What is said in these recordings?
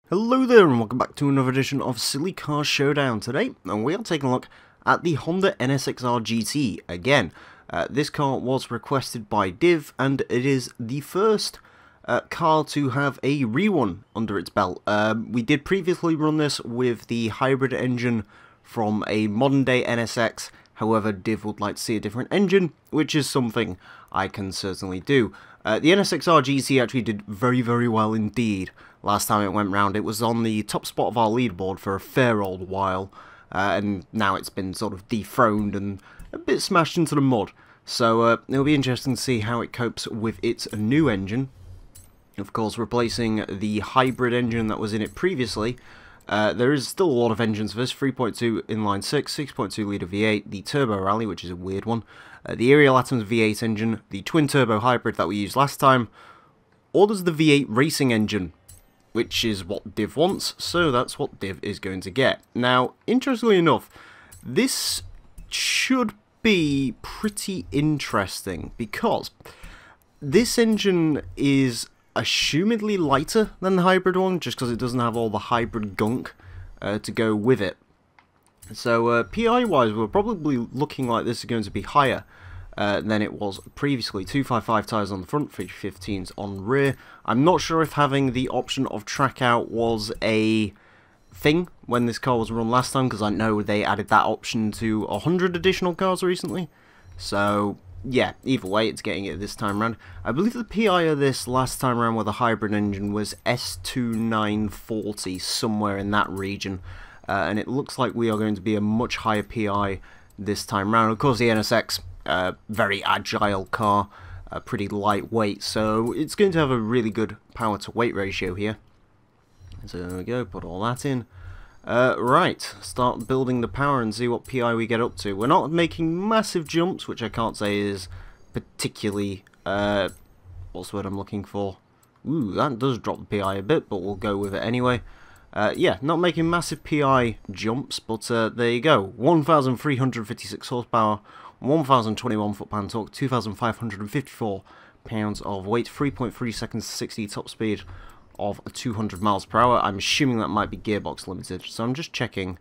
Hello there and welcome back to another edition of Silly Car Showdown today, and we are taking a look at the Honda NSX-R GT again. This car was requested by Div and it is the first car to have a rerun under its belt. We did previously run this with the hybrid engine from a modern day NSX, however Div would like to see a different engine, which is something I can certainly do. The NSX-R GT actually did very well indeed last time it went round. It was on the top spot of our leaderboard for a fair old while, and now it's been sort of dethroned and a bit smashed into the mud. So it'll be interesting to see how it copes with its new engine. Of course, replacing the hybrid engine that was in it previously. There is still a lot of engines for this: 3.2 inline 6, 6.2 litre V8, the Turbo Rally, which is a weird one, the Ariel Atoms V8 engine, the twin turbo hybrid that we used last time, or there's the V8 racing engine, which is what Div wants, so that's what Div is going to get. Now, interestingly enough, this should be pretty interesting, because this engine is assumedly lighter than the hybrid one, just because it doesn't have all the hybrid gunk to go with it. So PI-wise, we're probably looking like this is going to be higher than it was previously. 255 tyres on the front, 315s on rear. I'm not sure if having the option of track out was a thing when this car was run last time, because I know they added that option to 100 additional cars recently. So yeah, either way, it's getting it this time around. I believe the PI of this last time around with a hybrid engine was S2940, somewhere in that region. And it looks like we are going to be a much higher PI this time round. Of course, the NSX, very agile car, pretty lightweight, so it's going to have a really good power to weight ratio here. So there we go, put all that in. Right, start building the power and see what PI we get up to. We're not making massive jumps, which I can't say is particularly, what's the word I'm looking for? Ooh, that does drop the PI a bit, but we'll go with it anyway. Yeah, not making massive PI jumps, but there you go. 1,356 horsepower, 1,021 foot-pound torque, 2,554 pounds of weight, 3.3 seconds to 60 top speed of 200 miles per hour. I'm assuming that might be gearbox limited, so I'm just checking.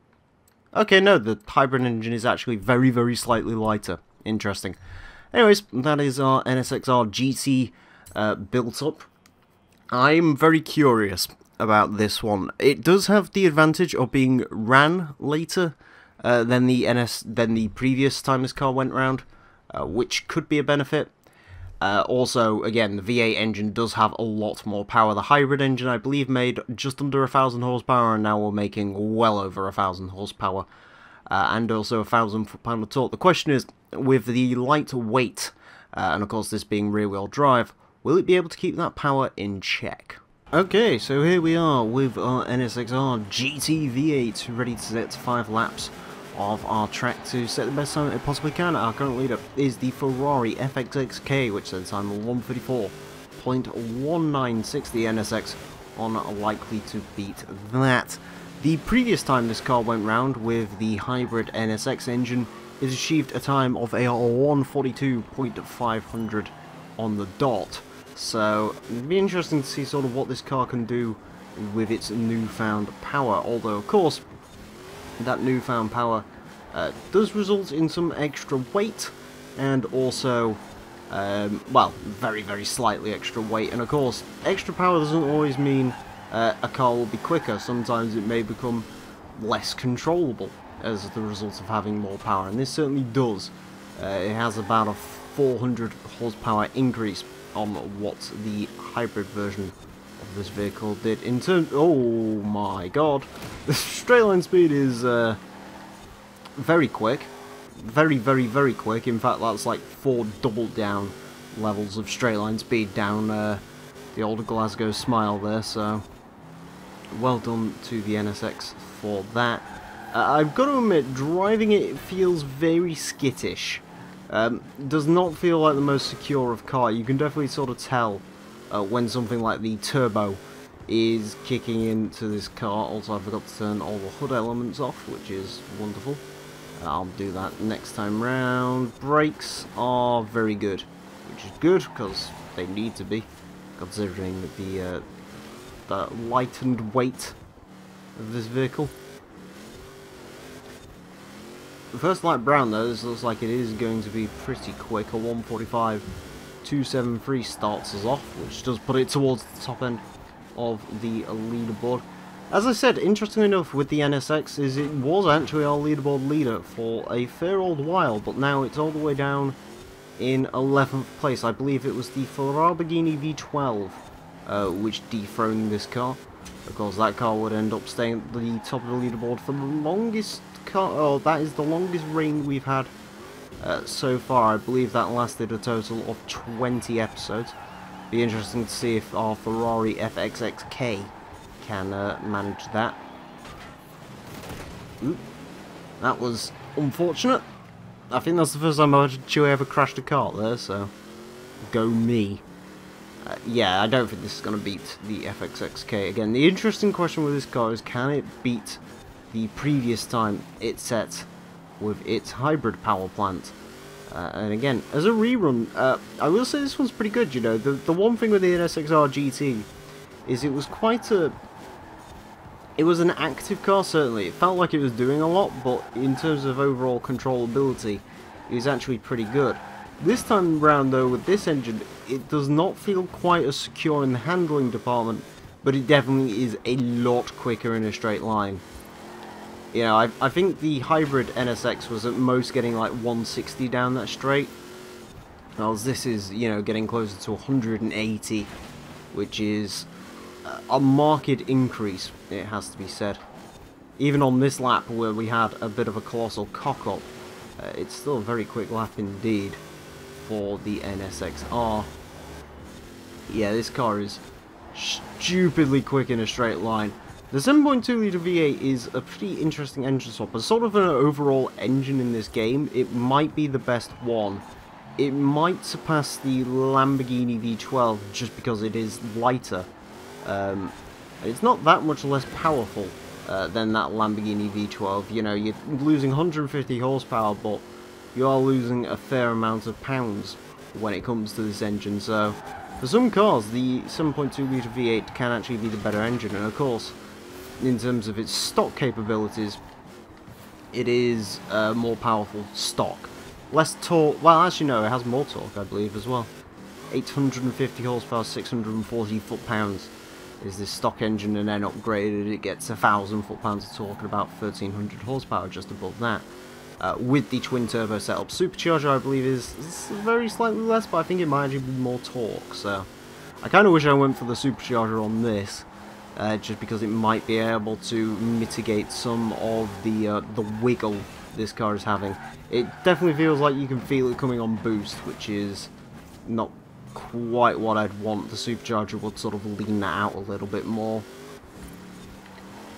Okay, no, the hybrid engine is actually very slightly lighter. Interesting. Anyways, that is our NSX-R GT built up. I'm very curious about this one. It does have the advantage of being ran later than the previous time this car went round, which could be a benefit. Also, again, the V8 engine does have a lot more power. The hybrid engine, I believe, made just under 1,000 horsepower, and now we're making well over 1,000 horsepower, and also 1,000 foot-pound of torque. The question is, with the light weight, and of course this being rear-wheel drive, will it be able to keep that power in check? Okay, so here we are with our NSX-R GT V8, ready to set 5 laps of our track to set the best time it possibly can. Our current leader is the Ferrari FXXK, which set a time of 134.196. The NSX unlikely to beat that. The previous time this car went round with the hybrid NSX engine, it achieved a time of a 142.500 on the dot. So it'd be interesting to see sort of what this car can do with its newfound power, although of course that newfound power does result in some extra weight, and also well, very slightly extra weight. And of course, extra power doesn't always mean a car will be quicker. Sometimes it may become less controllable as the result of having more power, and this certainly does. It has about a 400 horsepower increase on what the hybrid version of this vehicle did. In terms, oh my god, the straight line speed is very quick, very quick. In fact, that's like 4 double down levels of straight line speed down the old Glasgow smile there. So well done to the NSX for that. I've got to admit, driving it feels very skittish. Does not feel like the most secure of car. You can definitely sort of tell when something like the turbo is kicking into this car. Also, I forgot to turn all the hood elements off, which is wonderful. I'll do that next time round. Brakes are very good, which is good because they need to be, considering the the lightened weight of this vehicle. The first light brown though, this looks like it is going to be pretty quick. A 1:45.273 starts us off, which does put it towards the top end of the leaderboard. As I said, interestingly enough, with the NSX, is it was actually our leaderboard leader for a fair old while, but now it's all the way down in 11th place. I believe it was the Lamborghini V12 which dethroned this car. Of course, that car would end up staying at the top of the leaderboard for the longest car. Oh, that is the longest reign we've had so far. I believe that lasted a total of 20 episodes. Be interesting to see if our Ferrari FXXK can manage that. Oop. That was unfortunate. I think that's the first time I've actually ever crashed a car there, so go me. Yeah, I don't think this is going to beat the FXXK. Again, the interesting question with this car is, can it beat the previous time it set with its hybrid power plant? And again, as a rerun, I will say this one's pretty good, you know. The one thing with the NSX-R GT is it was quite a... It was an active car, certainly. It felt like it was doing a lot, but in terms of overall controllability, it was actually pretty good. This time around, though, with this engine, it does not feel quite as secure in the handling department, but it definitely is a lot quicker in a straight line. You know, I think the hybrid NSX was at most getting like 160 down that straight, whereas this is, you know, getting closer to 180, which is a marked increase, it has to be said. Even on this lap where we had a bit of a colossal cock-up, it's still a very quick lap indeed for the NSX-R. Yeah, this car is stupidly quick in a straight line. The 7.2 litre V8 is a pretty interesting engine swap. As sort of an overall engine in this game, it might be the best one. It might surpass the Lamborghini V12 just because it is lighter. It's not that much less powerful than that Lamborghini V12. You know, you're losing 150 horsepower, but you are losing a fair amount of pounds when it comes to this engine. So, for some cars, the 7.2 litre V8 can actually be the better engine. And of course, in terms of its stock capabilities, it is more powerful stock. Less torque. Well, actually, no, it has more torque, I believe, as well. 850 horsepower, 640 foot-pounds is this stock engine, and then upgraded it gets 1,000 foot-pounds of torque and about 1,300 horsepower just above that. With the twin turbo setup, supercharger I believe is very slightly less, but I think it might actually be more torque. So I kind of wish I went for the supercharger on this, just because it might be able to mitigate some of the wiggle this car is having. It definitely feels like you can feel it coming on boost, which is not quite what I'd want. The supercharger would sort of lean that out a little bit more,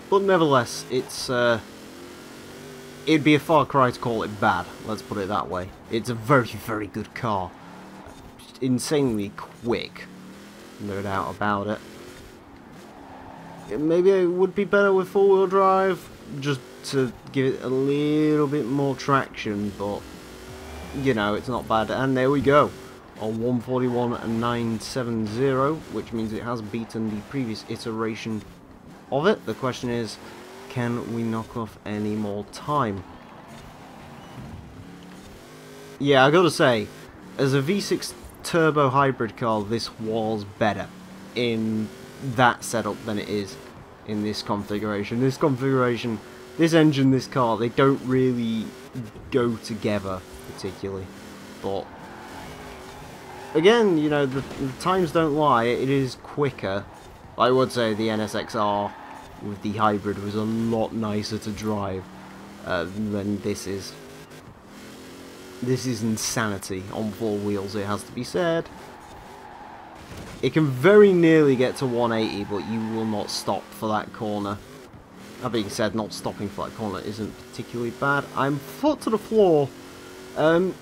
but nevertheless, it's it'd be a far cry to call it bad, let's put it that way. It's a very, very good car. Insanely quick, no doubt about it. Maybe it would be better with four-wheel drive, just to give it a little bit more traction, but, you know, it's not bad. And there we go, on 141.970, which means it has beaten the previous iteration of it. The question is, can we knock off any more time? Yeah, I gotta say, as a V6 turbo hybrid car, this was better in that setup than it is in this configuration. This configuration, this engine, this car, they don't really go together particularly. But again, you know, the times don't lie, it is quicker. I would say the NSX-R with the hybrid was a lot nicer to drive than this is. This is insanity on four wheels, it has to be said. It can very nearly get to 180, but you will not stop for that corner. That being said, not stopping for that corner isn't particularly bad. I'm foot to the floor. I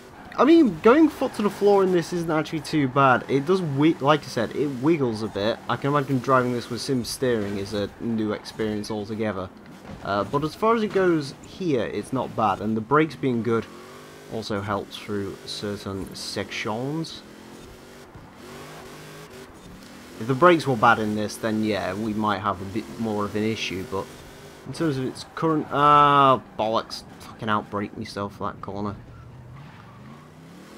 mean, going foot to the floor in this isn't actually too bad. It does, like I said, it wiggles a bit. I can imagine driving this with sim steering is a new experience altogether. But as far as it goes here, it's not bad. And the brakes being good also helps through certain sections. If the brakes were bad in this, then yeah, we might have a bit more of an issue, but in terms of its current... bollocks. Fucking outbrake myself for that corner.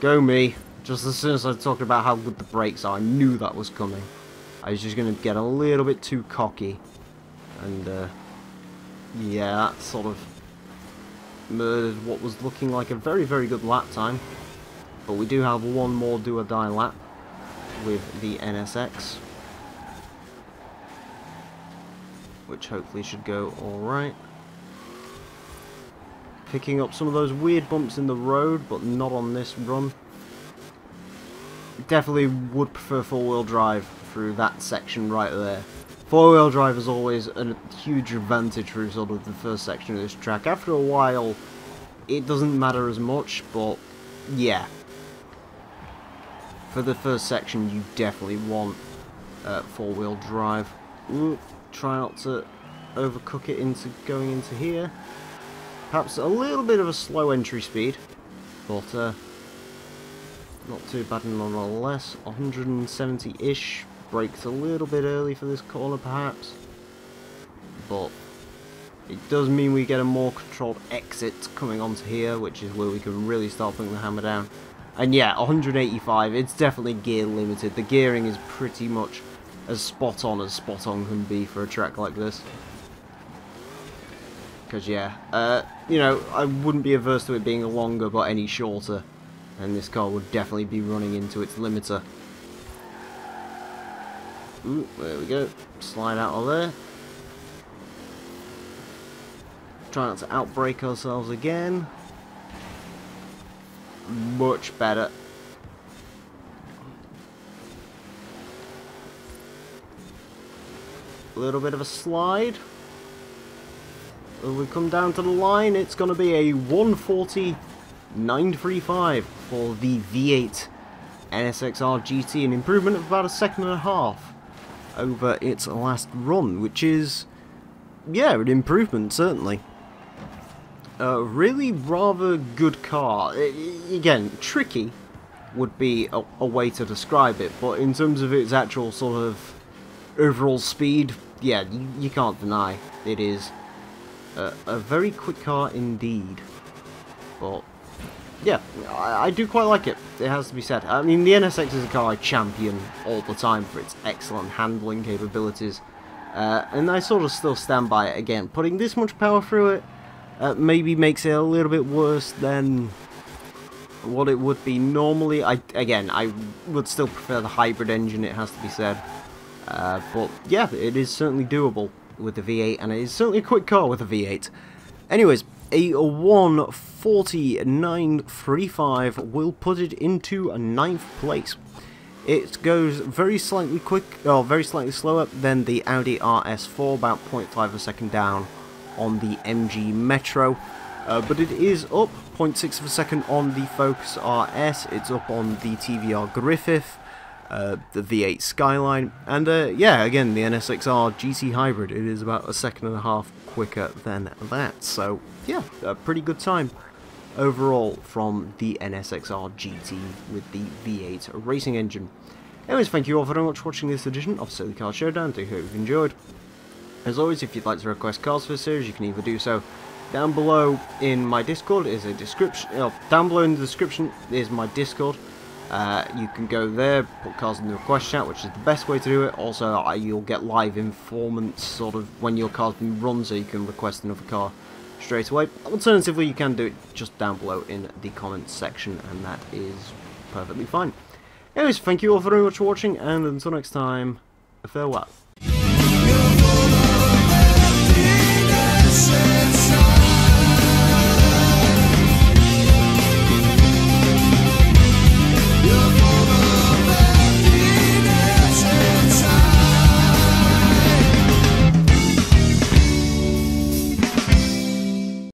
Go me. Just as soon as I talked about how good the brakes are, I knew that was coming. I was just going to get a little bit too cocky. And, yeah, that sort of murdered what was looking like a very, very good lap time. But we do have one more do-or-die lap with the NSX, which hopefully should go alright. Picking up some of those weird bumps in the road, but not on this run. Definitely would prefer four-wheel drive through that section right there. Four-wheel drive is always a huge advantage through sort of the first section of this track. After a while, it doesn't matter as much, but yeah. For the first section, you definitely want four-wheel drive. Ooh, try not to overcook it into going into here. Perhaps a little bit of a slow entry speed, but not too bad nonetheless. 170-ish. Brakes a little bit early for this corner, perhaps. But it does mean we get a more controlled exit coming onto here, which is where we can really start putting the hammer down. And yeah, 185, it's definitely gear limited. The gearing is pretty much as spot on can be for a track like this. Because yeah, you know, I wouldn't be averse to it being longer but any shorter. And this car would definitely be running into its limiter. Ooh, there we go. Slide out of there. Try not to outbrake ourselves again. Much better. A little bit of a slide. When we come down to the line, it's going to be a 140.935 for the V8 NSX-R GT, an improvement of about a second and a half over its last run, which is, yeah, an improvement, certainly. Really rather good car. Again, tricky would be a way to describe it, but in terms of its actual sort of overall speed, yeah, you can't deny it is a very quick car indeed. But yeah, I do quite like it, it has to be said. I mean, the NSX is a car I champion all the time for its excellent handling capabilities, and I sort of still stand by it. Again, putting this much power through it maybe makes it a little bit worse than what it would be normally. I would still prefer the hybrid engine, it has to be said. But yeah, it is certainly doable with the V8, and it is certainly a quick car with a V8. Anyways, a 149.35 will put it into 9th place. It goes very slightly slower than the Audi RS4, about 0.5 a second down on the MG Metro, but it is up 0.6 of a second on the Focus RS. It's up on the TVR Griffith, the V8 Skyline, and yeah, again, the NSX-R GT Hybrid. It is about a second and a half quicker than that. So yeah, a pretty good time overall from the NSX-R GT with the V8 racing engine. Anyways, thank you all very much for watching this edition of Silly Car Showdown. I hope you've enjoyed. As always, if you'd like to request cars for the series, you can either do so down below in my Discord. Is a description. Down below in the description is my Discord. You can go there, put cars in the request chat, which is the best way to do it. Also, you'll get live informants sort of when your car's been run, so you can request another car straight away. Alternatively, you can do it just down below in the comments section, and that is perfectly fine. Anyways, thank you all very much for watching, and until next time, farewell.